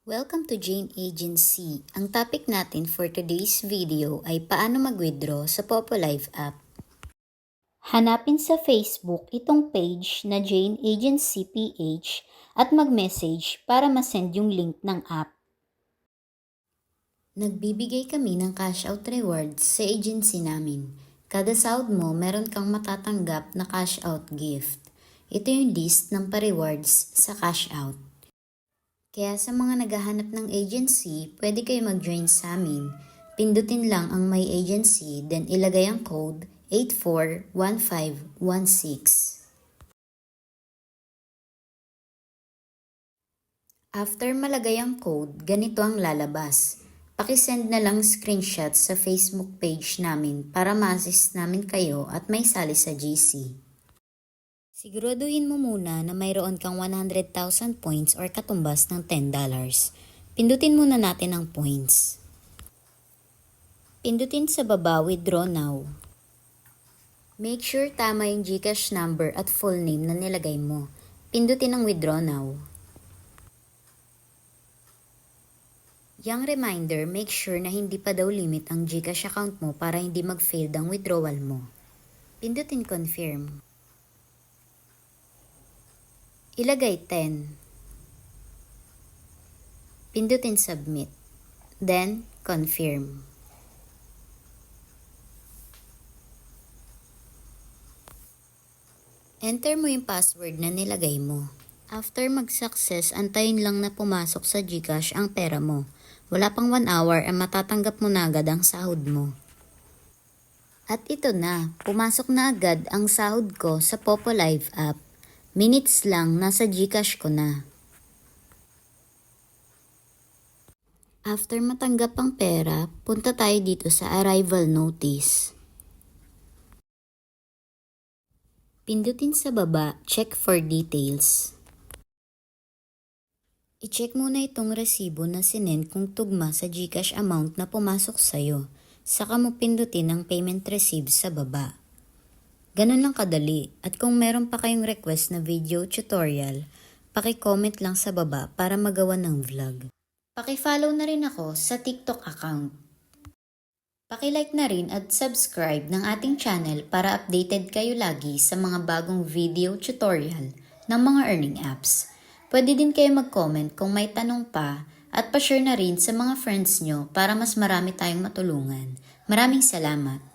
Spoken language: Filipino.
Welcome to Jane Agency. Ang topic natin for today's video ay paano mag-withdraw sa Popolive app. Hanapin sa Facebook itong page na Jane Agency PH at mag-message para ma-send yung link ng app. Nagbibigay kami ng cash out rewards sa agency namin. Kada sahod mo, meron kang matatanggap na cash out gift. Ito yung list ng pa-rewards sa cash out. Kaya sa mga naghahanap ng agency, pwede kayo mag-join sa amin. Pindutin lang ang My Agency, then ilagay ang code 841516. After malagay ang code, ganito ang lalabas. Pakisend na lang screenshot sa Facebook page namin para ma-assist namin kayo at may sali sa GC. Siguraduhin mo muna na mayroon kang 100,000 points or katumbas ng $10. Pindutin muna natin ang points. Pindutin sa baba, Withdraw Now. Make sure tama yung GCash number at full name na nilagay mo. Pindutin ang Withdraw Now. Yang reminder, make sure na hindi pa daw limit ang GCash account mo para hindi mag-fail ang withdrawal mo. Pindutin Confirm. Ilagay 10. Pindutin Submit. Then, Confirm. Enter mo yung password na nilagay mo. After mag-success, antayin lang na pumasok sa GCash ang pera mo. Wala pang 1 hour ay matatanggap mo na agad ang sahod mo. At ito na, pumasok na agad ang sahod ko sa Popolive app. Minutes lang, nasa GCash ko na. After matanggap ang pera, punta tayo dito sa Arrival Notice. Pindutin sa baba, Check for Details. I-check muna itong resibo na sinend kung tugma sa GCash amount na pumasok sa'yo. Saka mo pindutin ang Payment Receipt sa baba. Ganun lang kadali, at kung meron pa kayong request na video tutorial, paki-comment lang sa baba para magawa ng vlog. Paki-follow na rin ako sa TikTok account. Paki-like na rin at subscribe ng ating channel para updated kayo lagi sa mga bagong video tutorial ng mga earning apps. Pwede din kayo mag-comment kung may tanong pa at pa-share na rin sa mga friends nyo para mas marami tayong matulungan. Maraming salamat!